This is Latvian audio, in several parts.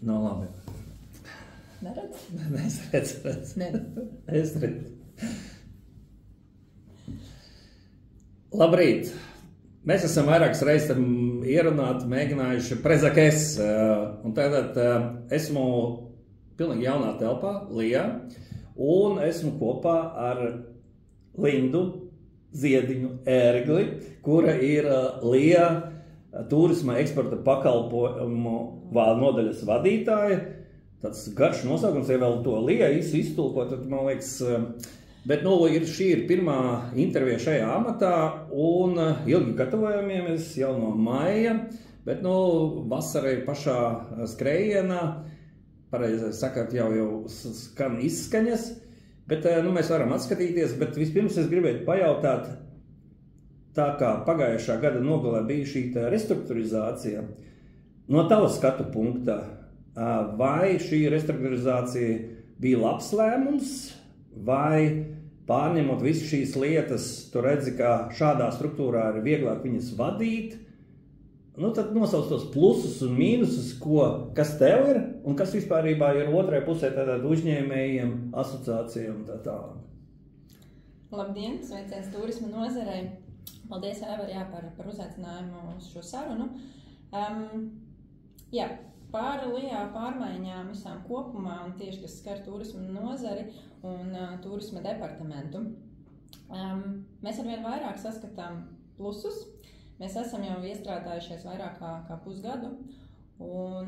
No labi. Neredz? Es redzu. Labrīt! Mēs esam vairākas reizes ierunāti, mēģinājuši prezakes, un tagad esmu pilnīgi jaunā telpā, Lijā, un esmu kopā ar Lindu Ziediņu Ērgli, kura ir Lijā turisma eksporta pakalpojumu nodaļas vadītāja. Tāds garš nosaukums, ja vēl to Lijā iztulkot, tad man liekas, bet šī ir pirmā intervija šajā amatā, un ilgi gatavojamies jau no maija, bet vasara ir pašā skrējienā, pareizi sakot, jau skan izskaņas, bet mēs varam atskatīties, bet vispirms es gribētu pajautāt, tā kā pagājušā gada nogalē bija šī restruktūrizācija, no tava skatu punkta, vai šī restruktūrizācija bija labs lēmums, vai pārņemot visu šīs lietas, tu redzi, ka šādā struktūrā ir vieglāk viņas vadīt, tad nosauc tos plusus un mīnusus, kas tev ir un kas vispārībā ir otrai pusē tātad uzņēmējiem, asociācijām un tā tālāk. Labdien, sveiciens turisma nozarei. Paldies, Ēvar, par uzaicinājumu uz šo sarunu. Par Lijā pārmaiņām visām kopumā un tieši, kas skar turisma nozari un turisma departamentu. Mēs arvien vairāk saskatām plusus. Mēs esam jau iestrādājušies vairāk kā pusgadu un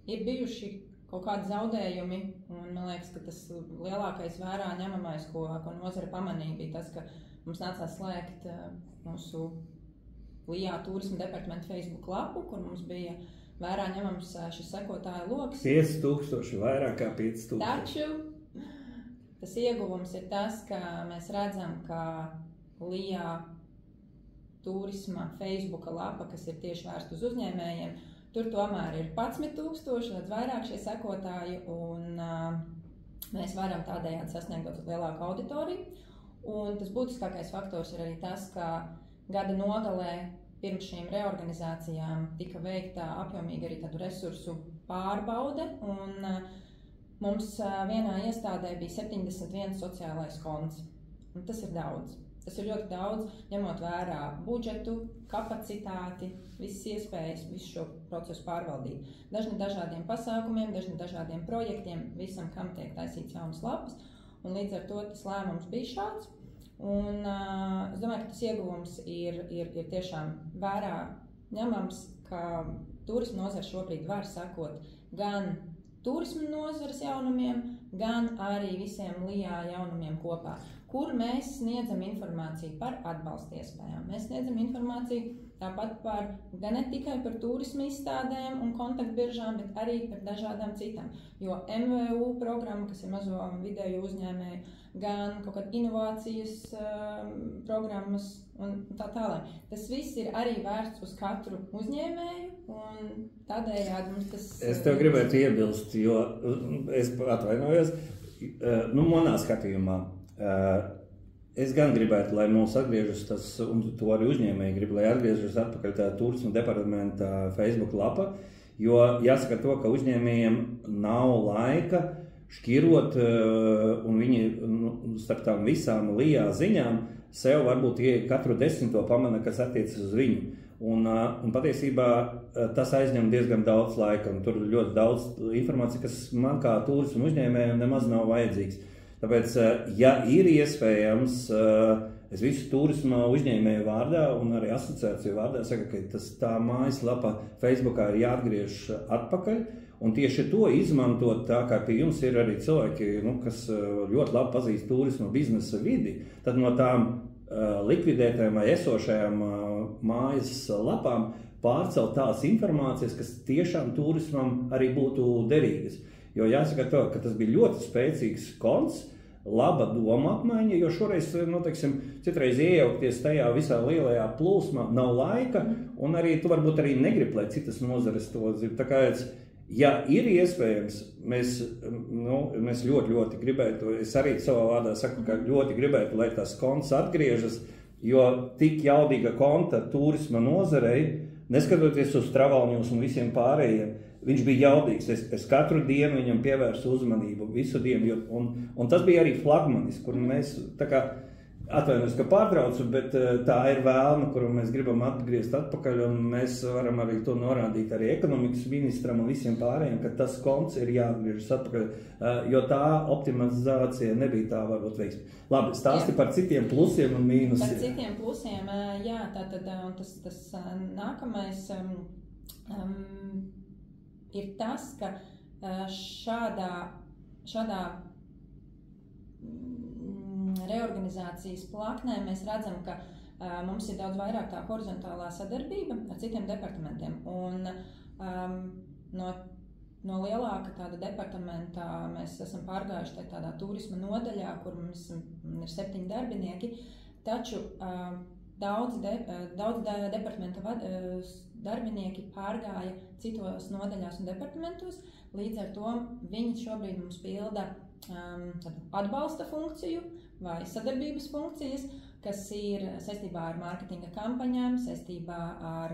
ir bijuši kaut kādi zaudējumi, un man liekas, ka tas lielākais vērā ņemamais, ko nozare pamanīja, bija tas, ka mums nācās slēgt mūsu Lijā turisma departamentu Facebook lapu, kur mums bija vērā ņemams šis sekotāju loks. 5000, vairāk kā 5000. Taču tas ieguvums ir tas, ka mēs redzam, ka Lijā turisma Facebooka lapa, kas ir tieši vērsta uz uzņēmējiem, tur tomēr ir 11,000, līdz vairāk šie sekotāji, un mēs varam tādējādi sasniegt lielāku auditoriju. Un tas būtiskākais faktors ir arī tas, ka gada nogalē pirms šīm reorganizācijām tika veikta apjomīga arī tādu resursu pārbaude, un mums vienā iestādē bija 71 sociālais konts. Un tas ir daudz. Tas ir ļoti daudz, ņemot vērā budžetu, kapacitāti, visas iespējas, visu šo procesu pārvaldīt. Dažni dažādiem pasākumiem, dažni dažādiem projektiem, visam, kam tiek taisīts jaunas lapas, un līdz ar to tas lēmums bija šāds. Un es domāju, ka tas ieguvums ir tiešām vērā ņemams, ka turisma nozara šobrīd var sakot gan turisma nozares jaunumiem, gan arī visiem Lijā jaunumiem kopā, kur mēs sniedzam informāciju par atbalsta iespējām. Mēs sniedzam informāciju tāpat gan ne tikai par turisma izstādēm un kontaktbiržām, bet arī par dažādām citām. Jo MVU programma, kas ir mazo un vidēju uzņēmēju, gan kaut kāda inovācijas programmas un tā tālāk. Tas viss ir arī vērsts uz katru uzņēmēju, un tādējādi mums tas... Es tev gribētu iebilst, jo es atvainojos, manā skatījumā, es gan gribētu, lai mūs atgriežas tas, un to arī uzņēmēji grib, lai atgriežas atpakaļ tā turisma departamenta Facebook lapa, jo jāsaka to, ka uzņēmējiem nav laika šķirot, un viņi starp tām visām Lijā ziņām sev varbūt katru 10. pamana, kas attiecas uz viņu. Un patiesībā tas aizņem diezgan daudz laika, un tur ir ļoti daudz informācija, kas man kā turismu uzņēmējiem nemaz nav vajadzīgs. Tāpēc, ja ir iespējams, es visu turisma uzņēmēju vārdā un arī asociāciju vārdā saku, ka tā mājaslapa Facebookā ir jāatgriež atpakaļ, un tieši to izmantot tā, kā pie jums ir arī cilvēki, kas ļoti labi pazīst turisma biznesa vidi, tad no tām likvidētām vai esošajām mājas lapām pārcelt tās informācijas, kas tiešām turismam arī būtu derīgas. Jo jāsaka to, ka tas bija ļoti spēcīgs konts, laba doma apmaiņa, jo šoreiz, citreiz iejaukties tajā visā lielajā plūsmā nav laika, un arī tu varbūt arī negribi, lai citas nozares to zina. Tā kā, ja ir iespējams, mēs ļoti gribētu, es arī savā vārdā saku, ka ļoti gribētu, lai tās konts atgriežas, jo tik jaudīga konta turisma nozarei, neskatoties uz Travalņus un visiem pārējiem, viņš bija jaudīgs. Es katru dienu viņam pievērsu uzmanību, visu dienu, un tas bija arī flagmanis, kur mēs tā kā atvainojos, ka pārtraucu, bet tā ir vēlme, kuru mēs gribam atgriezt atpakaļ, un mēs varam arī to norādīt arī ekonomikas ministram un visiem pārējiem, ka tas konts ir jāatgriežas atpakaļ, jo tā optimizācija nebija tā varbūt veiksme. Labi, stāsti par citiem plusiem un mīnusiem. Par citiem plusiem, jā, tātad tas nākamais ir tas, ka šādā reorganizācijas plaknē mēs redzam, ka mums ir daudz vairāk tā horizontālā sadarbība ar citiem departamentiem. Un no lielāka tāda departamentā mēs esam pārgājuši tādā turisma nodaļā, kur mums ir 7 darbinieki, taču daudz departamenta darbinieki pārgāja citos nodaļās un departamentos, līdz ar to viņi šobrīd mums pilda atbalsta funkciju vai sadarbības funkcijas, kas ir saistībā ar mārketinga kampaņām, saistībā ar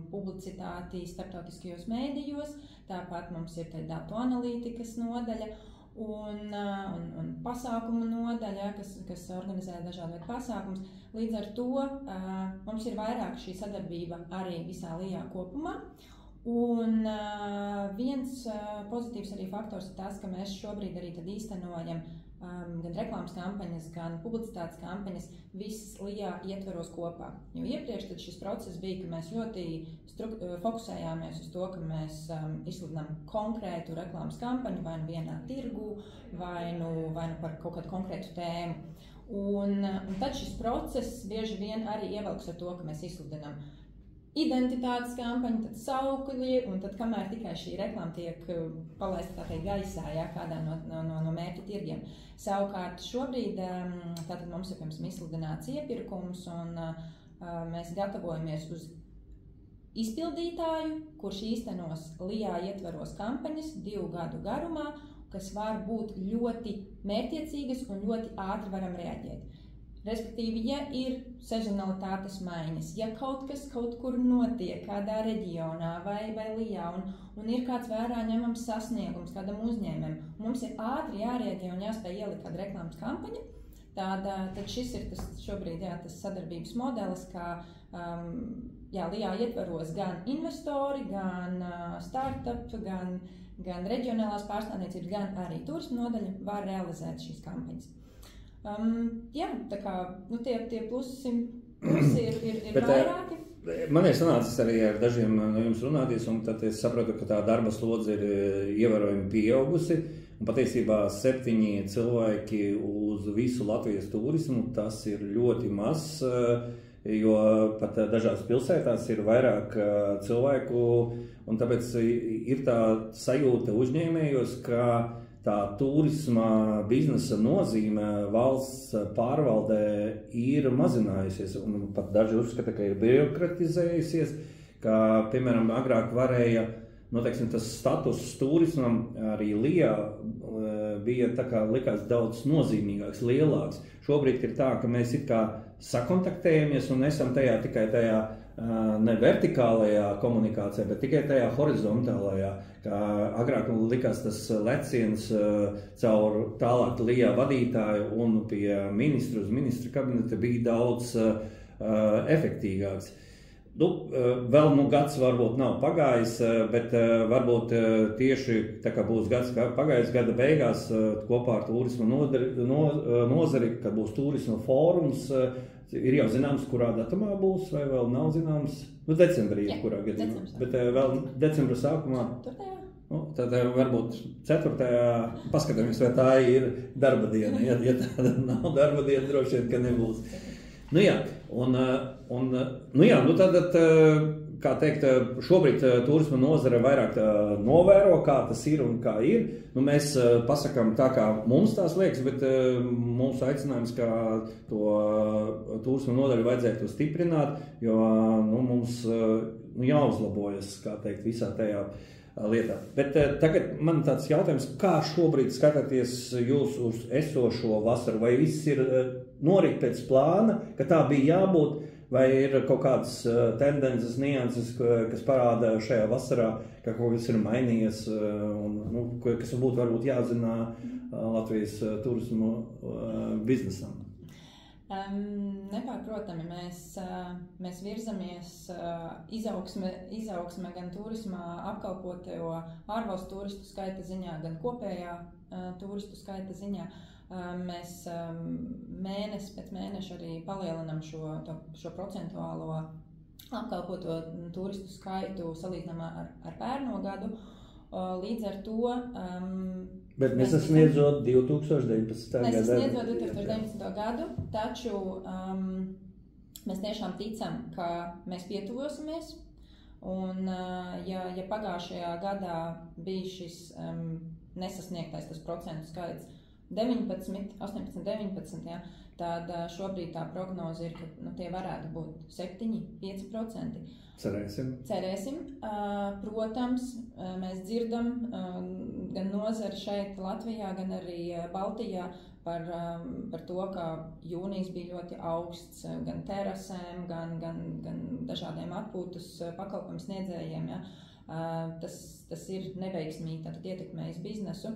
publicitāti starptautiskajos mēdījos, tāpat mums ir datu analītikas nodaļa un pasākumu nodaļa, kas organizē dažādu veidu pasākumus. Līdz ar to mums ir vairāk šī sadarbība arī visā LIJā kopumā. Un viens pozitīvs arī faktors ir tas, ka mēs šobrīd arī tad īstenojam gan reklāmas kampaņas, gan publicitātes kampaņas visas LIJā ietveros kopā. Jo iepriekš tad šis process bija, ka mēs ļoti fokusējāmies uz to, ka mēs izsludinām konkrētu reklāmas kampaņu vai nu vienā tirgu, vai nu par kaut kādu konkrētu tēmu. Un tad šis process bieži vien arī ievelks ar to, ka mēs izsludinām identitātes kampaņu, tad saukļi, un tad kamēr tikai šī reklāma tiek palaista gaisā, kādā no mērķa tirgiem. Savukārt šobrīd tātad mums ir izsludināts iepirkums, un mēs gatavojamies uz izpildītāju, kurš īstenos LIJā ietveros kampaņas 2 gadu garumā, kas var būt ļoti mērķiecīgas un ļoti ātri varam reaģēt. Respektīvi, ja ir sezonalitātes maiņas, ja kaut kas kaut kur notiek kādā reģionā vai LIJā un ir kāds vērā ņemams sasniegums kādam uzņēmumam, mums ir ātri jārēģē un jāspēj ielikt kāda reklāmas kampaņa, tad šis ir šobrīd tas sadarbības modelis, kā LIJā ietveros gan investori, gan startup, gan reģionālās pārstāvniecības, gan arī turisma nodaļa var realizēt šīs kampaņas. Tā kā tie plusi ir vairāki. Man ir sanācis arī ar dažiem no jums runāties, un tad es saprotu, ka tā darba slodze ir ievērojami pieaugusi. Un patiesībā 7 cilvēki uz visu Latvijas turismu, tas ir ļoti maz, jo pat dažās pilsētās ir vairāk cilvēku, un tāpēc ir tā sajūta uzņēmējos, ka tā turisma biznesa nozīme valsts pārvaldē ir mazinājusies, un pat daži uzskata, ka ir birokratizējusies, ka, piemēram, agrāk varēja, tas status turismam arī LIJā bija tā kā likās daudz nozīmīgāks, lielāks. Šobrīd ir tā, ka mēs it kā sakontaktējamies un esam tikai tajā ne vertikālajā komunikācijā, bet tikai tajā horizontālajā, kā agrāk likās tas leciens caur tālāk LIJā vadītāju un pie ministru uz ministru kabineta bija daudz efektīvāks. Vēl gads varbūt nav pagājis, bet varbūt tieši tā kā būs gads pagājis gada beigās kopā ar turisma nozari, kad būs turisma fórums, ir jau zināms, kurā datumā būs, vai vēl nav zināms? Decembrī, kurā gadījumā. Bet vēl decembra sākumā. Tad varbūt 4. paskatāmies, vai tā ir darba diena. Ja tāda nav darba diena, droši vien, ka nebūs. Tad, kā teikt, šobrīd turisma nozare vairāk novēro, kā tas ir un kā ir. Mēs pasakām tā, kā mums tās liekas, bet mūsu aicinājums, ka to turisma nodaļu vajadzētu stiprināt, jo mums jāuzlabojas, kā teikt, visā tajā lietā. Bet tagad man tāds jautājums, kā šobrīd skatāties jūs uz esošo vasaru, vai viss ir norit pēc plāna, ka tā bija jābūt, vai ir kaut kādas tendences, nianses, kas parāda šajā vasarā, ka kaut kas ir mainījies, un kas varbūt jāzina Latvijas turismu biznesam? Nepārprotami, mēs virzamies izaugsme gan turismā apkalpoto ārvalstu turistu skaita ziņā, gan kopējā turistu skaita ziņā. Mēs mēnesi pēc mēneša arī palielinam šo procentuālo apkalpoto turistu skaitu salīdzinājumā ar pērno gadu. Līdz ar to... Bet mēs sasniedzot 2019. gadu. Mēs sasniedzot 2019. gadu, taču mēs tiešām ticam, ka mēs pietuvosimies. Un, ja pagājušajā gadā bija šis nesasniegtais tas procentu skaits 19, 18, 19, ja, tad šobrīd tā prognoze ir, ka tie varētu būt 7, 5%. Cerēsim. Protams, mēs dzirdam gan nozari šeit Latvijā, gan arī Baltijā par to, ka jūnijas bija ļoti augsts gan terasēm, gan dažādiem atpūtas pakalpojumu sniedzējiem. Ja. Tas ir neveiksmīgi, tātad ietekmējis biznesu.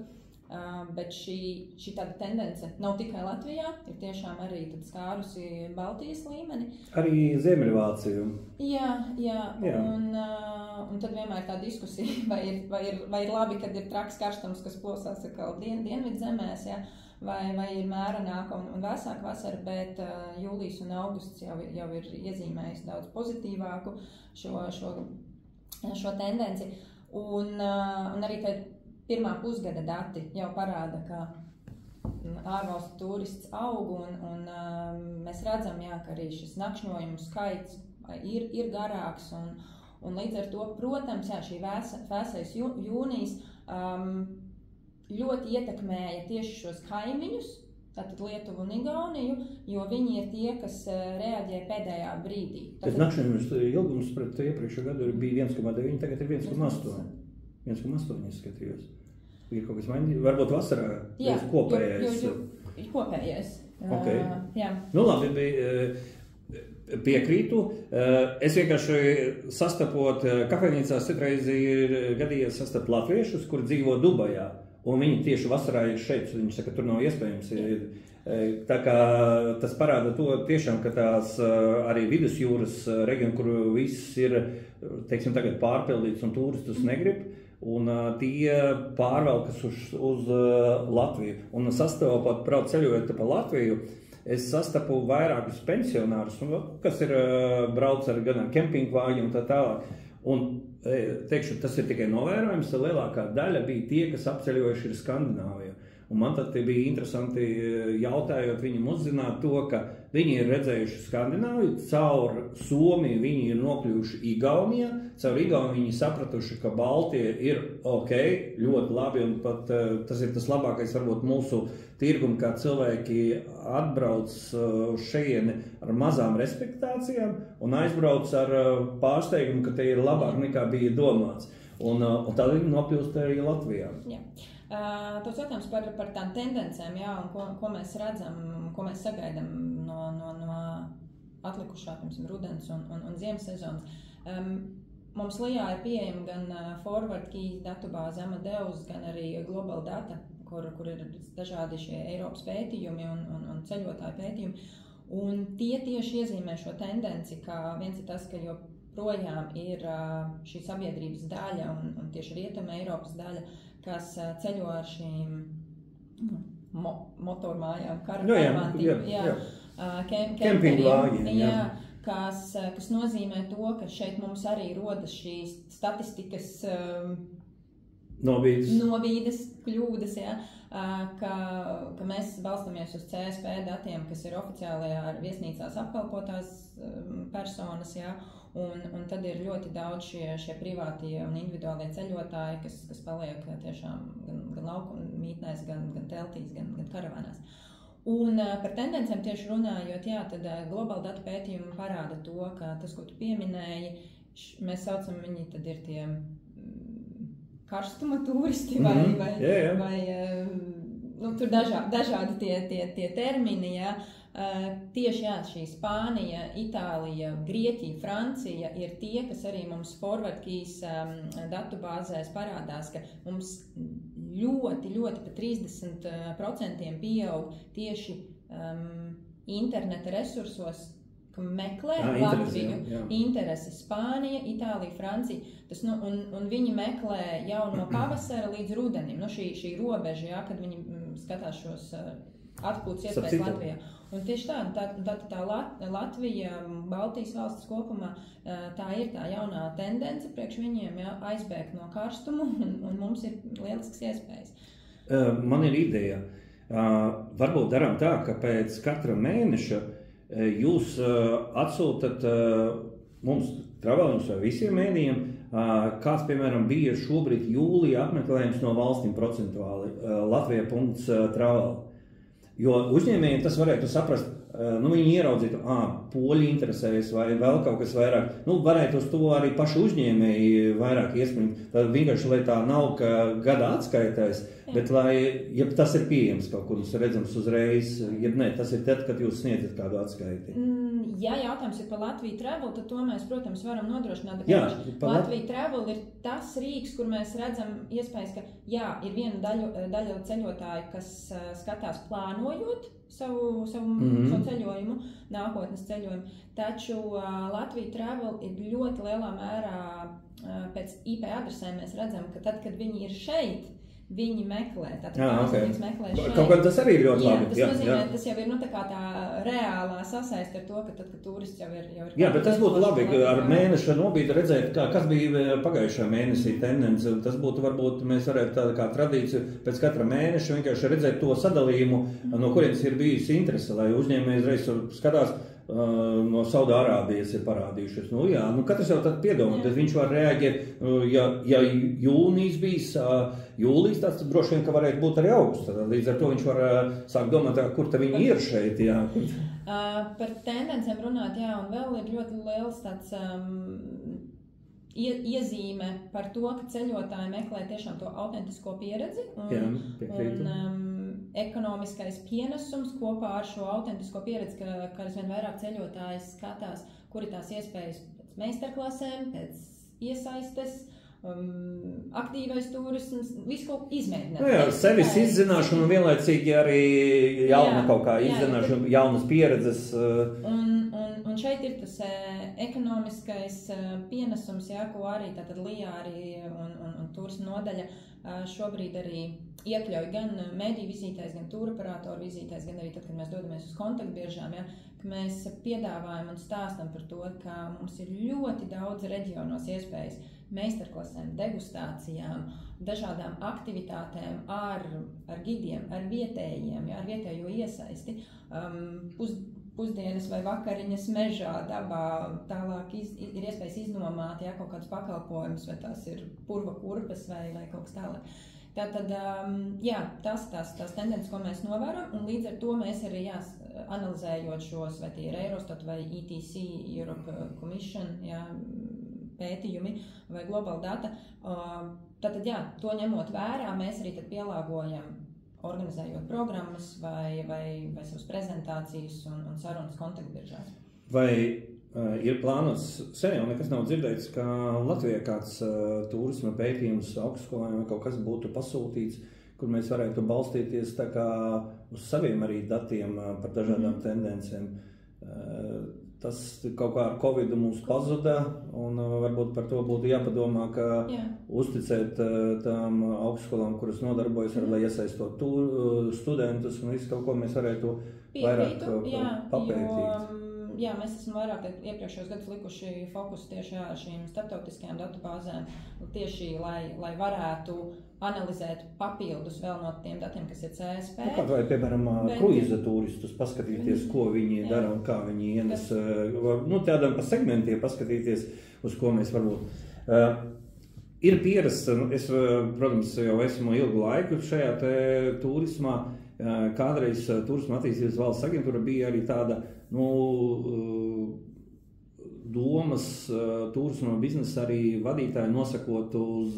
Bet šī tāda tendence nav tikai Latvijā, ir tiešām arī skārusi Baltijas līmeni. Arī Ziemeļvāciju. Jā. Un tad vienmēr tā diskusija, vai ir labi, kad ir traks karstums, kas plosās atkal dienvidzemēs, ja? vai ir mērenāka un vēsāka vasara, bet jūlijs un augusts jau ir iezīmējis daudz pozitīvāku šo tendenci. Un arī tad pirmā pusgada dati jau parāda, ka ārvalstu turists aug, un mēs redzam, jā, ka arī šis nakšņojumu skaits ir garāks, un līdz ar to, protams, jā, šī vēsais jūnijas ļoti ietekmēja tieši šos kaimiņus, tātad Lietuvu un Igauniju, jo viņi ir tie, kas reaģē pēdējā brīdī. Bet nakšņojums ilgums pret iepriekšējo gadu bija 1,9, tagad ir 1,8. 1,8 skatījos. Ir kaut kas mainījies? Varbūt vasarā kopējais. Kopējais. Okay. Jā. Nu labi, piekrītu. Es vienkārši sastapot kafejnīcās citreiz ir gadījies sastapt latviešus, kuri dzīvo Dubajā. Un viņi tieši vasarā ir šeit. Viņi saka, ka tur nav iespējams. Tā kā tas parāda to tiešām, ka tās arī vidusjūras reģioni, kur viss ir, teiksim, tagad pārpildīts un turistus negrib, un tie pārvelkas uz Latviju. Un sastapot, ceļojot pa Latviju, es sastapu vairākus pensionārus, kas ir brauc ar gan ar kempingvāģi un tā tālāk. Un, teikšu, tas ir tikai novērojams, lielākā daļa bija tie, kas apceļojuši ir Skandināviju. Un man tad bija interesanti jautājot viņam uzzināt to, ka viņi ir redzējuši Skandināviju, caur Somiju viņi ir nokļuvuši Igaunijā, caur Igauniju viņi sapratuši, ka Baltija ir ok, ļoti labi, un pat tas ir tas labākais varbūt mūsu tirgumu, kā cilvēki atbrauc šejieni ar mazām respektācijām un aizbrauc ar pārsteigumu, ka te ir labāk nekā bija domāts. Un tad viņi nokļūst arī Latvijā. Jā. Tavs jautājums par tām tendencēm, jā, un ko mēs redzam, ko mēs sagaidām no atlikušā, piemēram, rudens un ziemas sezonas. Mums Lijā ir pieejama gan Forward Key datubāze Amadeus, gan arī Global Data, kur ir dažādi šie Eiropas pētījumi un ceļotāju pētījumi. Un tie tieši iezīmē šo tendenci, ka viens ir tas, ka joprojām ir šī sabiedrības daļa un tieši rietuma Eiropas daļa, kas ceļo ar šīm motormājām, karavāniem, kempingvāģiem, kas nozīmē to, ka šeit mums arī rodas šīs statistikas nobīdes, kļūdas, ja, ka mēs balstamies uz CSP datiem, kas ir oficiālajā viesnīcās apkalpotās personas, ja, un tad ir ļoti daudz šie privātie un individuālie ceļotāji, kas paliek tiešām gan lauku mītnēs, gan teltīs, gan karavānās. Un par tendencēm tieši runājot, jā, tad globāla datu pētījumi parāda to, ka tas, ko tu pieminēji, mēs saucam viņi, tad ir tie karstuma turisti vai tur dažādi tie termini, jā. Tieši šī Spānija, Itālija, Grieķija, Francija ir tie, kas arī mums forward keys datubāzēs parādās, ka mums ļoti pa 30% pieaug tieši interneta resursos, ka meklē Latviju, interesi Spānija, Itālija, Francija. Un viņi meklē jau no pavasara līdz rudenim. Šī robeža, kad viņi skatās šos atpūtas iespējas Latvijā. Un tieši tā Latvija, Baltijas valstis kopumā, tā ir tā jaunā tendence priekš viņiem aizbēgt no karstumu, un mums ir lielisks iespējas. Man ir ideja. Varbūt darām tā, ka pēc katra mēneša jūs atsūtat mums Traveliņus vai visiem mēdījiem, kāds, piemēram, bija šobrīd jūlija apmeklējums no valstīm procentuāli Latvija.travel. Jo uzņēmējiem tas varētu saprast, viņi ieraudzītu, poļi interesējas vai vēl kaut kas vairāk. Varētu uz to arī paši uzņēmēji vairāk iespringt. Tad vienkārši, lai tā nav, ka gada atskaitēs, bet ja tas ir pieejams kaut kur, redzams uzreiz, ja nē, tas ir tad, kad jūs sniedzat kādu atskaiti. Ja jautājums ir par Latviju Travel, tad to mēs, protams, varam nodrošināt. Bet Latvija Travel ir tas rīks, kur mēs redzam iespējas, ka ir viena daļa ceļotāju, kas skatās plānojot savu ceļojumu, nākotnes ceļojumu. Taču Latvija Travel ir ļoti lielā mērā pēc IP adresēm mēs redzam, ka tad, kad viņi ir šeit, viņi meklē. Viņas meklē šeit. Kaut kā tas arī ir ļoti labi. Tas nozīmē, tas jau ir tā reālā sasaiste ar to, ka tad, kad turists jau ir... Jā, bet tas būtu labi, ka ar mēneša nobīdi redzēt, kas bija pagājušā mēnesī tendence. Tas būtu varbūt, mēs varētu tādu kā tradīciju pēc katra mēneša vienkārši redzēt to sadalījumu, no kurienes ir bijusi interese, lai uzņēmējs reiz skatās, no Saudārābijas ir parādījušies. Katrs jau tad piedomā, tad viņš var reaģēt, ja jūnijas bijis, jūlijas, tāds droši vien, ka varētu būt arī augusts. Līdz ar to viņš var sākt domāt, kur tad viņi ir šeit. Par tendencēm runāt, un vēl ir ļoti liels tāds iezīme par to, ka ceļotāji meklē tiešām to autentisko pieredzi. Ekonomiskais pienesums kopā ar šo autentisko pieredzi, ka aizvien vairāk ceļotāji skatās, kur ir tās iespējas pēc meistarklasēm, pēc iesaistes, aktīvais turisms, visu kaut izmēģināt. Sevis izzināšanu un vienlaicīgi arī jauna kaut kā izzināšana, jaunas pieredzes. Un šeit ir tas ekonomiskais pienesums, ko arī tātad LIA arī un turisma nodaļa šobrīd arī iekļauj gan mediju vizītēs, gan tūroperatoru vizītēs, gan arī tad, kad mēs dodamies uz kontaktbiežām, ka mēs piedāvājam un stāstam par to, ka mums ir ļoti daudz reģionos iespējas meistarklasēm, degustācijām, dažādām aktivitātēm ar gidiem, ar vietējiem, ar vietējo iesaisti, pusdienas vai vakariņas mežā, dabā, tālāk ir iespējas iznomāt kaut kādus pakalpojumus, vai tās ir purva kurpes vai kaut kas tālāk. Tātad, tās tendences, ko mēs novēram, un līdz ar to mēs arī analizējot šos, vai tie ir Eurostat vai ETC, Europe Commission, pētījumi vai Global Data, tātad, to ņemot vērā, mēs arī tad pielāgojam, organizējot programmas vai savas prezentācijas un sarunas kontaktbiržās. Vai ir plānots, sen jau nekas nav dzirdēts, ka Latvijā kāds turisma pētījums augstskolām vai kaut kas būtu pasūtīts, kur mēs varētu balstīties tā kā uz saviem arī datiem par dažādām tendencēm. Tas kaut kā ar Covidu mums pazuda, un varbūt par to būtu jāpadomā, ka uzticēt tām augstskolām, kuras nodarbojas ar, lai iesaistot studentus, un visu kaut ko mēs varētu vairāk papētīt. Mēs esam vairāk iepriekšējos gadus likuši fokusu tieši ar šīm starptautiskajām datubāzēm, tieši lai varētu analizēt papildus vēl no tiem datiem, kas ir CSP. Vai, piemēram, kruīza turistus paskatīties, ko viņi dara un kā viņi ienes, tādām pa segmentiem paskatīties, uz ko mēs varbūt. Ir pierasts, es, protams, jau esmu ilgu laiku šajā turismā. Kādreiz Turisma attīstības valsts aģentūra bija arī tāda, domas turisma biznesa arī vadītāji nosakot uz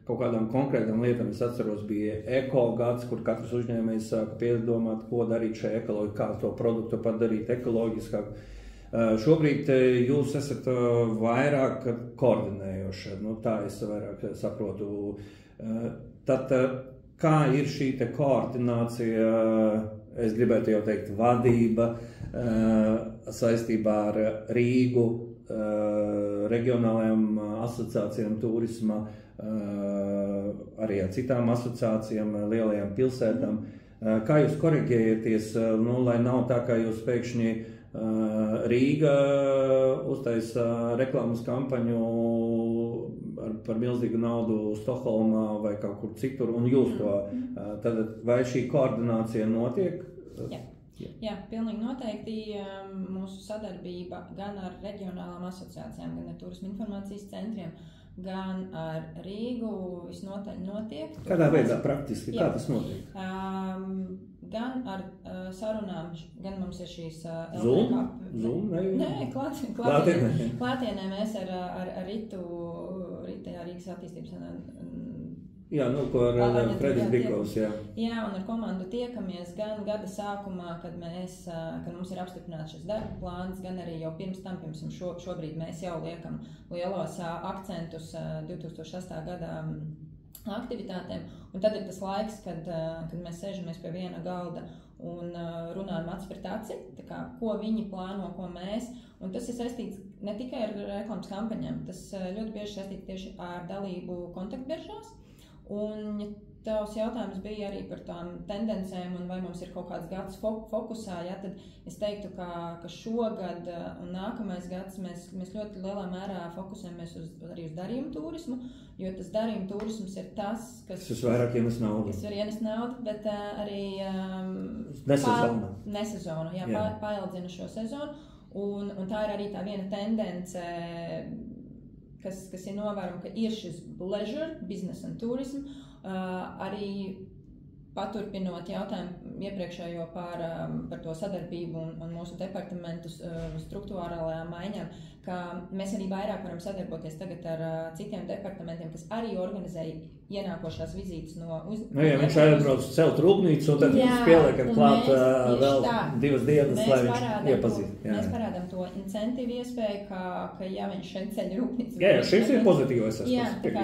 kaut kādām konkrētām lietām. Es atceros, bija eko gads, kur katrs uzņēmējs sāka piedomāt, ko darīt šajā ekoloģijā, kā to produktu padarīt ekoloģiskāk. Šobrīd jūs esat vairāk koordinējoši, tā es vairāk saprotu. Tad kā ir šī te koordinācija, es gribētu jau teikt, vadība saistībā ar Rīgu, reģionālajām asociācijām turisma, arī ar citām asociācijām, lielajām pilsētām. Kā jūs koriģējaties, lai nav tā, kā jūs pēkšņi Rīga uztaisa reklāmas kampaņu par milzīgu naudu Stokholmā vai kaut kur citur, un jūs to, tad vai šī koordinācija notiek? Jā, pilnīgi noteikti mūsu sadarbība gan ar reģionālām asociācijām, gan ar turisma informācijas centriem, gan ar Rīgu visnotaļ notiek. Kādā veidā praktiski? Kā tas notiek? Gan ar sarunām, gan mums ir šīs Zoom? Nē, klātienē mēs ar Rīgas attīstības Jā, ko ar Fredis Bikovs, jā. Jā, un ar komandu tiekamies gan gada sākumā, kad mums ir apstiprināts šis darba plāns, gan arī jau pirms tam, šobrīd mēs jau liekam lielos akcentus 2008. Gada aktivitātēm, un tad ir tas laiks, kad mēs sēžamies pie viena galda un runājam acis pret aci, tā kā, ko viņi plāno, ko mēs, un tas ir saistīts ne tikai ar reklāmas kampaņām, tas ļoti bieži saistīts tieši ar dalību kontaktbiržās. Un tavs jautājums bija arī par tām tendencēm un vai mums ir kaut kāds gads fokusā, tad es teiktu, ka šogad un nākamais gads mēs ļoti lielā mērā fokusējamies arī uz darījumu turismu, jo tas darījumu turisms ir tas, kas vairāk ienes naudu. Kas var ienest naudu, bet arī nesezonu, paildzina šo sezonu, un tā ir arī tā viena tendence, kas ir novērojama, ka ir šis leisure, business un tourism, arī paturpinot jautājumu iepriekšējo par to sadarbību un mūsu departamentu struktūrālajām maiņām, ka mēs arī vairāk varam sadarboties tagad ar citiem departamentiem, kas arī organizē ienākošās vizītes no uzņēmējiem. Ja viņš aizbrauc celt rūpnīcu, un tad viņš pieliekam klāt vēl 2 dienas, lai viņš iepazīst. Mēs parādām to incentīvu iespēju, ka ja viņš šeit ceļ rūpnīcu. Jā, šis ir pozitīvais aspekts. Jā, tā kā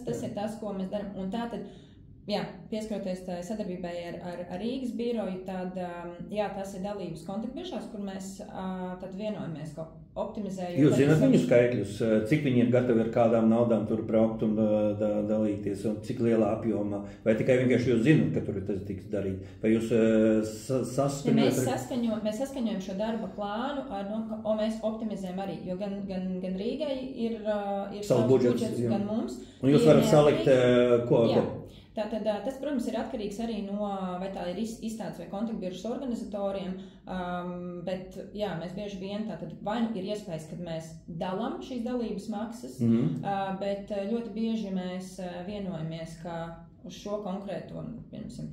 tas ir tas, ko mēs darām. Un tātad, pieskaroties sadarbībai ar Rīgas biroju, tad tas ir dalības kontaktbiržās, kur mēs tad vienojamies, ka optimizējot. Jūs zināt viņu skaitļus, cik viņi ir gatavi ar kādām naudām tur braukt un dalīties, un cik lielā apjomā, vai tikai vienkārši jūs zināt, ka tur tas tiks darīt, vai jūs saskaņojat? Mēs saskaņojam šo darba plānu, un mēs optimizējam arī, jo gan Rīgai ir savs budžets, gan mums. Un jūs varat salikt, ko? Tātad tas, protams, ir atkarīgs arī no, vai tā ir izstādes vai kontaktbiržas organizatoriem, bet mēs bieži vien tātad vai ir iespējas, kad mēs dalām šīs dalības maksas, bet ļoti bieži mēs vienojamies, ka uz šo konkrēto, piemēram,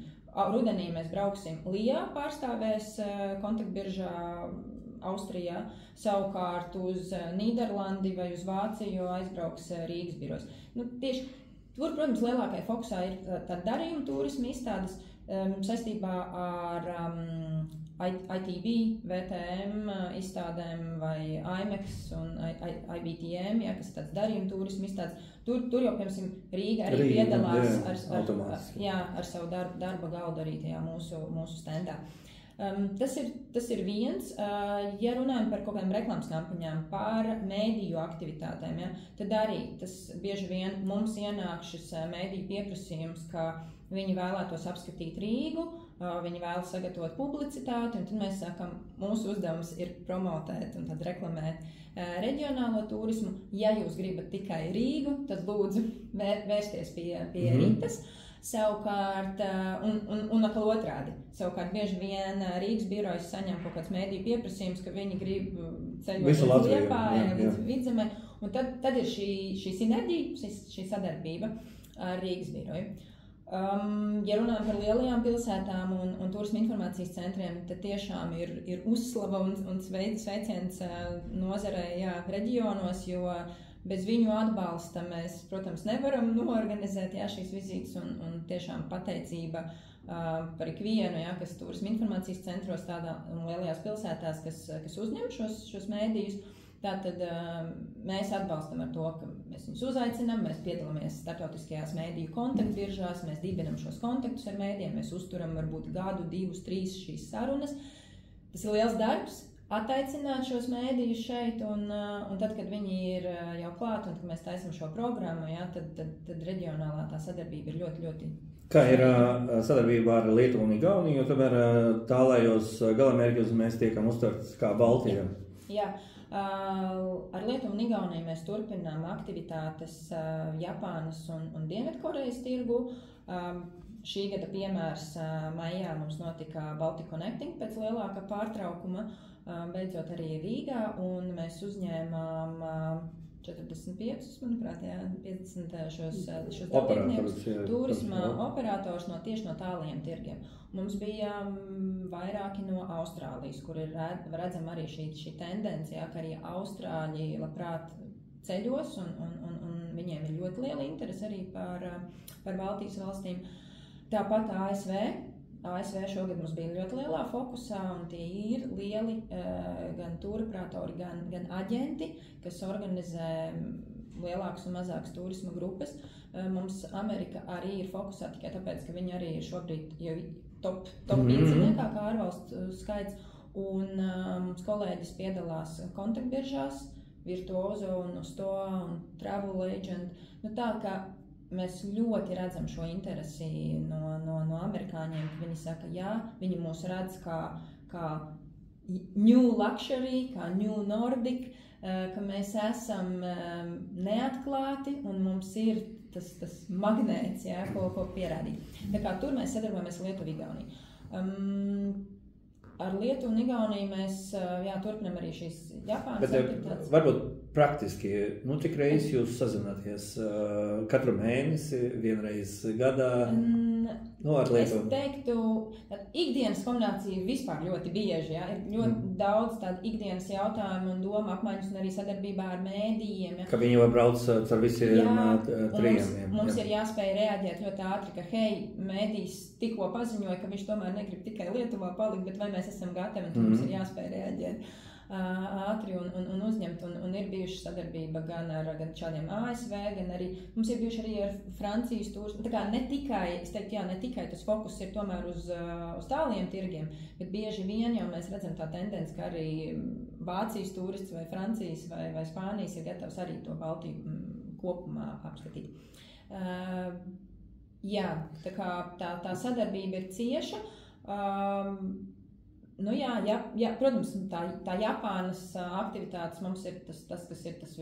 rudenī mēs brauksim Lijā, pārstāvēs kontaktbiržā Austrijā, savukārt uz Nīderlandi vai uz Vāciju aizbrauks Rīgas birojas. Tieši tur, protams, lielākai fokusā ir tā darījuma turisma izstādes saistībā ar ITV, VTM izstādēm vai IMEX un IBTM, kas ir tāds darījuma turisma izstādes. Tur jau, piemēram, Rīga arī piedalās ar savu darba galdu arī tajā mūsu standā. Tas ir viens, ja runājam par kaut kādām reklāmas kampaņām, par mēdīju aktivitātēm, tad arī tas bieži vien mums ienāk šis mēdīju pieprasījums, ka viņi vēlētos apskatīt Rīgu, viņi vēlas sagatavot publicitāti, un tad mēs sakam, mūsu uzdevums ir promotēt un tad reklamēt reģionālo turismu. Ja jūs gribat tikai Rīgu, tad lūdzu vērsties pie Ritas. Savukārt, un atkal otrādi. Savukārt, bieži vien Rīgas birojas saņem kaut kāds mēdīju pieprasījums, ka viņi grib ceļot uz Liepāju, līdz Vidzemē, un tad ir šī sinerģija, šī sadarbība ar Rīgas biroju. Ja runājam par lielajām pilsētām un turisma informācijas centriem, tad tiešām ir uzslava un sveiciens nozarei reģionos, jo bez viņu atbalsta mēs, protams, nevaram noorganizēt šīs vizītes un tiešām pateicība par ikvienu, kas turisma informācijas centros tādā un lielajās pilsētās, kas uzņem šos mēdījus. Tātad mēs atbalstam ar to, ka mēs viņus uzaicinām, mēs piedalāmies starptautiskajās mēdīju kontaktbiržās, mēs dibinam šos kontaktus ar mēdījiem, mēs uzturam varbūt gadu, 2, 3 šīs sarunas. Tas ir liels darbs, attaicināt šos mēdījus šeit, un tad, kad viņi ir jau klāt un kad mēs taisam šo programmu, tad reģionālā tā sadarbība ir ļoti, ļoti. Kā ir sadarbība ar Lietuvu un Igauniju, jo tomēr tālējos galamērķos mēs tiekam uztverts kā Baltija? Jā. Ar Lietuvu un Igauniju mēs turpinām aktivitātes Japānas un Dienvidkorejas tirgu. Šī gada piemērs maijā mums notika Baltic Connecting pēc lielāka pārtraukuma, beidzot arī Rīgā, un mēs uzņēmām 45, manuprāt, 50 šos dalībniekus, turisma operators tieši no tālajiem tirgiem. Mums bija vairāki no Austrālijas, kur ir redzam arī šī tendence, ka arī Austrāļi labprāt ceļos, un viņiem ir ļoti liela interese arī par Baltijas valstīm. Tāpat ASV šogad mums bija ļoti lielā fokusā, un tie ir lieli gan tūroperatori, gan aģenti, kas organizē lielākas un mazākas turisma grupas. Mums Amerika arī ir fokusā tikai tāpēc, ka viņi arī ir šobrīd jau top 5 kā ārvalstu skaits, un mums kolēģis piedalās kontaktbiržās, Virtuoso un Usto un Travel Agent. Tā kā mēs ļoti redzam šo interesi no amerikāņiem, ka viņi saka, jā, viņi mūs redz kā New Luxury, kā New Nordic, ka mēs esam neatklāti un mums ir tas magnēts, ko pierādīt. Tā kā tur mēs sadarbojamies ar Lietuvu Igauniju. Ar Lietuvu un Igauniju mēs turpinam arī šīs Japānas aktivitātes. Varbūt praktiski, cik reizes jūs sazināties? Katru mēnesi, vienreiz gadā? Ar Lietuvu? Es teiktu, ikdienas komunikācija vispār ļoti bieži, ir ļoti daudz tādu ikdienas jautājumu un domu apmaiņas un arī sadarbībā ar mēdījiem. Ka viņi jau brauc ar visiem trijiem. Mums ir jāspēj reaģēt ļoti ātri, ka mēdījis tikko paziņoja, ka viņš tomēr negrib tikai Lietuvā palikt, bet vai mēs esam gatavi, un mums ir jāspēj reaģēt ātri un uzņemt, un ir bijuši sadarbība gan šādiem ASV, gan arī, mums ir bijuši arī ar Francijas turismu. Tā kā ne tikai tas fokus ir tomēr uz tāliem tirgiem, bet bieži vien jau mēs redzam tā tendence, ka arī Vācijas turists vai Francijas vai Spānijas ir gatavs arī to Baltiju kopumā apskatīt. Tā kā tā sadarbība ir cieša. Protams, tā Japānas aktivitātes mums ir tas kas ir tas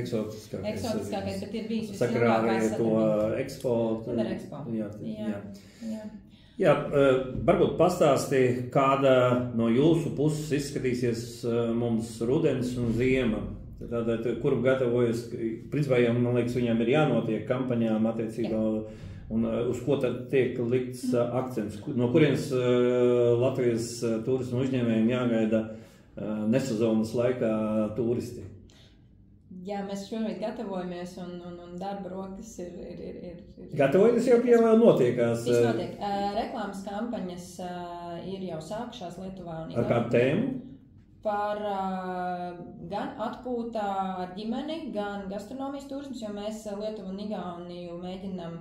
eksotiskākais, bet ir bijis visilgākais sadarbība. Jā, varbūt pastāsti, kāda no jūsu puses izskatīsies mums rudens un ziema. Tātad, kuru gatavojas, principā jau, man liekas, viņam ir jānotiek kampaņām attiecībā. Un uz ko tad tiek likts akcents? No kurienes Latvijas turismu uzņēmējiem jāgaida nesezonas laikā turisti? Jā, mēs šobrīd gatavojamies un darba rokas ir... Gatavojamies jau notiekās? Viss notiek. Reklāmas kampaņas ir jau sākušās Lietuvā un Igaunijā. Ar kādu tēmu? Par gan atpūtā ar ģimeni, gan gastronomijas turismus, jo mēs Lietuvu un Igauniju mēģinām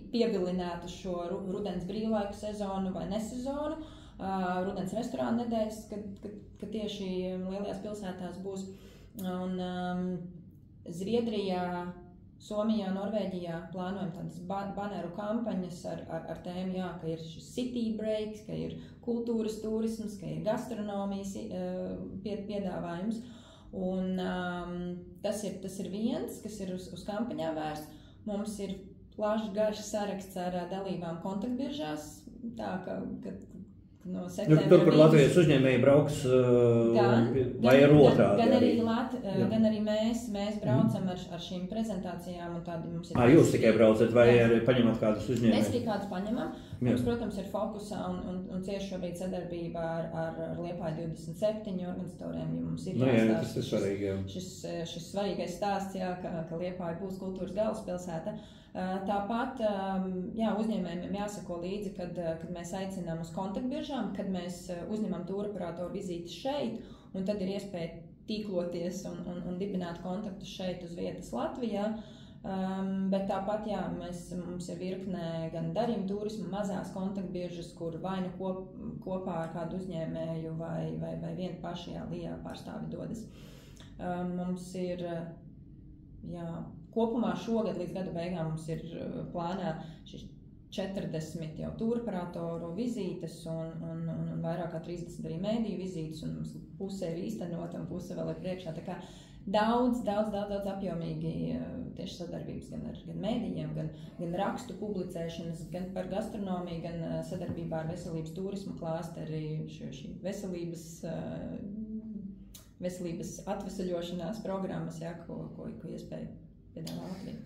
pievilināt uz šo rudens brīvlaiku sezonu vai nesezonu, rudens restorānu nedēļas, kad tieši lielajās pilsētās būs. Un Zviedrijā, Somijā, Norvēģijā plānojam tādas baneru kampaņas ar tēmu, ka ir šis city breaks, ka ir kultūras turisms, ka ir gastronomijas piedāvājums. Un tas ir viens, kas ir uz kampaņām vērsts. Mums ir plašs garš saraksts ar dalībām kontaktbiržās, tā ka no septembra. Tur, kur Latvijas uzņēmēji brauks, vai ir otrādi? Gan arī mēs braucam ar šīm prezentācijām un tādi mums ir. Jūs tikai braucat vai arī paņemat kādus uzņēmējus? Mēs arī kādus paņemam. Mums, protams, ir fokusā un cieši šobrīd sadarbībā ar Liepāju 27 organizatoriem, jo mums ir jāstāsta šis svarīgais stāsts, ka Liepāja būs kultūras galvaspilsēta. Tāpat uzņēmējiem jāsako līdzi, kad mēs aicinām uz kontaktbiržām, kad mēs uzņemam tūroperatoru vizītes šeit, un tad ir iespēja tīkloties un dibināt kontaktus šeit uz vietas Latvijā. Bet tāpat mums ir virknē gan darījuma turismu, mazās kontaktbiržas, kur vai nu kopā ar kādu uzņēmēju vai vienu pašajā Lijā pārstāvi dodas. Mums ir kopumā šogad līdz gada beigām mums ir plānā 40 jau tūroperatoru vizītes un vairāk kā 30 arī mēdīju vizītes, un mums puse ir īstenot un puse vēl ir priekšā. Tā kā daudz apjomīgi tieši sadarbības gan ar mēdījiem, gan rakstu publicēšanas, gan par gastronomiju, gan sadarbībā ar veselības turismu klāsteri, šī veselības atvesaļošanās programmas, ko iespēja piedāvā Latvija.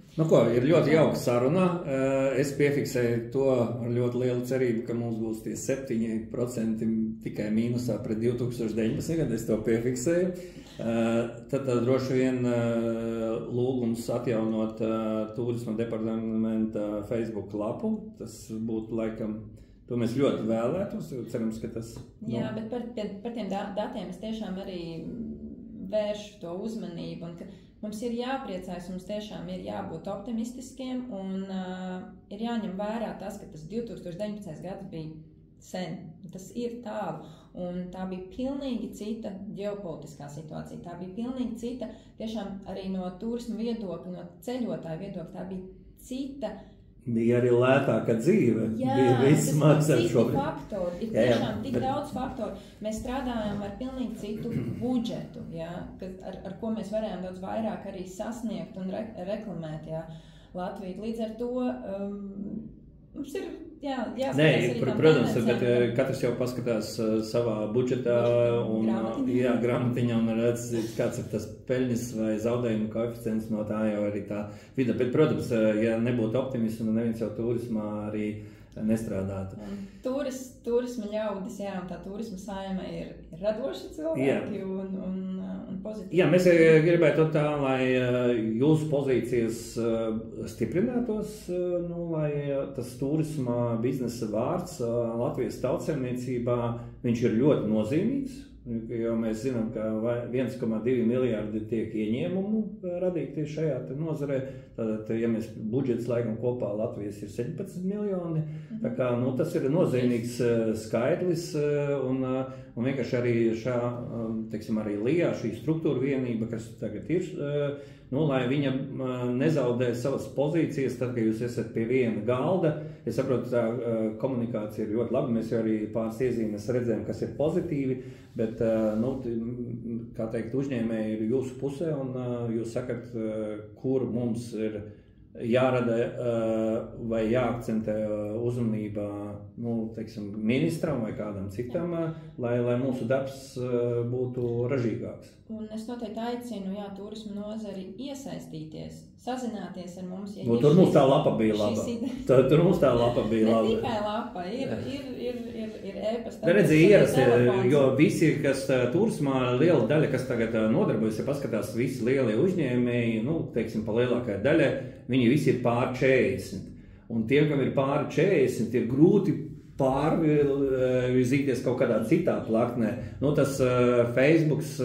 Ir ļoti jauka saruna. Es piefiksēju to ar ļoti lielu cerību, ka mums būs tie 7% tikai mīnusā pret 2019, kad es to piefiksēju. Tad droši vien lūgums atjaunot turisma departamenta Facebook lapu. Tas būtu laikam, to mēs ļoti vēlētos, cerams, ka tas... Jā, bet par tiem datiem es tiešām arī vēršu to uzmanību, un ka mums ir jāpriecājas, mums tiešām ir jābūt optimistiskiem, un ir jāņem vērā tas, ka tas 2019. Gads bija sen, tas ir tālu, un tā bija pilnīgi cita ģeopolitiskā situācija, tā bija pilnīgi cita, tiešām arī no turismu viedokļa, no ceļotāju viedokļa, tā bija cita. Bija arī lētāka dzīve. Bija viss smags ar šobrīd. Faktori, ir tiešām tik daudz faktoru. Mēs strādājām ar pilnīgi citu budžetu, ar ko mēs varējām daudz vairāk arī sasniegt un reklamēt Latviju. Līdz ar to mums ir jāskatās. Protams, bet katrs jau paskatās savā budžetā un grāmatiņā un redz, kāds ir tas peļņas vai zaudējumu koeficients, no tā jau arī tā vida. Bet, protams, ja nebūtu optimismu, neviens jau turismā arī nestrādātu. Turisma ļaudis, un tā turisma saime ir radoši cilvēki un pozitīvi. Jā, mēs gribētu tā, lai jūsu pozīcijas stiprinātos, lai tas turisma biznesa vārds Latvijas tautsaimniecībā, viņš ir ļoti nozīmīgs. Jo mēs zinām, ka 1,2 miljārdi tiek ieņēmumu radīti tieši šajā nozarē. Tātad, ja mēs budžets laikam kopā Latvijas ir 17 miljoni, tā kā, tas ir nozīmīgs skaitlis, un vienkārši arī arī Lijā šī struktūra vienība, kas tagad ir, lai viņa nezaudē savas pozīcijas, tad, kad jūs esat pie viena galda. Es saprotu, tā komunikācija ir ļoti laba, mēs jau arī pāris iezīmes redzējām, kas ir pozitīvi, bet, kā teikt, uzņēmēji ir jūsu pusē, un jūs sakat, kur mums ir jārada vai jāakcentē uzmanībā, ministram vai kādam citam, lai mūsu darbs būtu ražīgāks. Un es noteikti aicinu, turismu nozari iesaistīties, sazināties ar mums. Tur mums tā lapa bija laba. Tur mums tā lapa bija laba. Ne tikai lapa, ir e-pasta. Redzi, ierasti, jo visi, kas turismā, liela daļa, kas tagad nodarbojas, ja paskatās visi lielie uzņēmēji, pa lielākai daļai, viņi visi ir pār 40. Un tiem, kam ir pār 40, ir grūti pārvirzīties kaut kādā citā plaknē. Tas Facebooks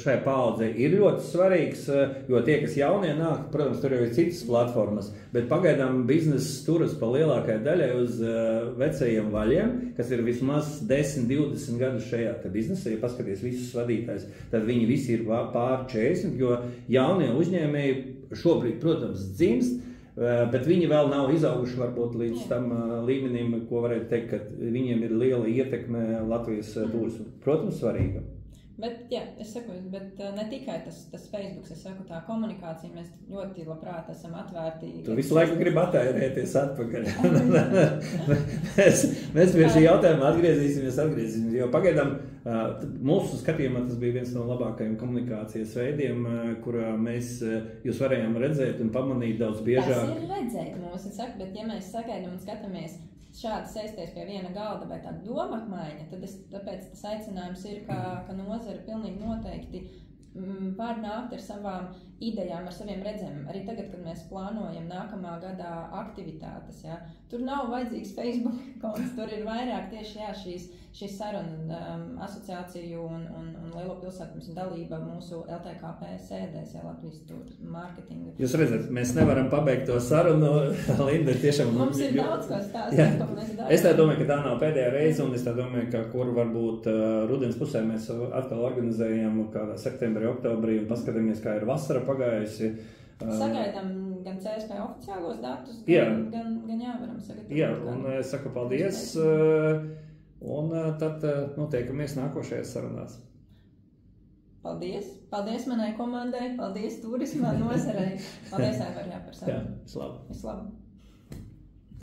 šai paaudzei ir ļoti svarīgs, jo tie, kas jaunie nāk, protams, tur jau ir citas platformas, bet pagaidām bizness turas pa lielākai daļai uz vecajiem vaļiem, kas ir vismaz 10-20 gadus šajā biznesā. Ja paskaties visus vadītājus, tad viņi visi ir pār 40, jo jaunie uzņēmēji šobrīd, protams, dzimst, bet viņi vēl nav izauguši varbūt līdz tam līmenim, ko varētu teikt, ka viņiem ir liela ietekme Latvijas turismu. Protams, svarīga. Bet, jā, es saku, bet ne tikai tas Facebook, es saku, tā komunikācija, mēs ļoti labprāt esam atvērti. Tu visu laiku gribi attērēties atpakaļ. mēs pie šī jautājuma atgriezīsimies, jo pagaidām mūsu skatījumā tas bija viens no labākajiem komunikācijas veidiem, kurā jūs varējām redzēt un pamanīt daudz biežāk. Tas ir redzēt mūs, es saku, bet ja mēs sagaidām un skatāmies šādi sēsties pie viena galda vai tāda doma apmaiņa, tāpēc tas aicinājums ir, ka nozara pilnīgi noteikti var nākt ar savām idejām, ar saviem redzējumiem. Arī tagad, kad mēs plānojam nākamā gadā aktivitātes, jā, tur nav vajadzīgs Facebook konts, tur ir vairāk tieši šīs saruna asociāciju un lielo pilsētu dalība mūsu LTKP sēdēs, Latvijas turisma mārketinga. Jūs redzat, mēs nevaram pabeigt to sarunu, Linda, tiešām... Mums ir daudz ko stāstīt, ko mēs darām. Es tā domāju, ka tā nav pēdējā reize, un es tā domāju, ka kur varbūt rudens pusē mēs atkal organizējam kādā septembrī, oktobrī, un paskatāmies, kā ir vasara pagājusi. Sagaidām gan CSP oficiālos datus, gan varam sagatavot. Jā, un es saku paldies, un tad notiekamies nākošajās sarunās. Paldies! Paldies manai komandai, paldies turismā nozarei. Paldies, Aivar, par sarunu. Jā, vislabāk.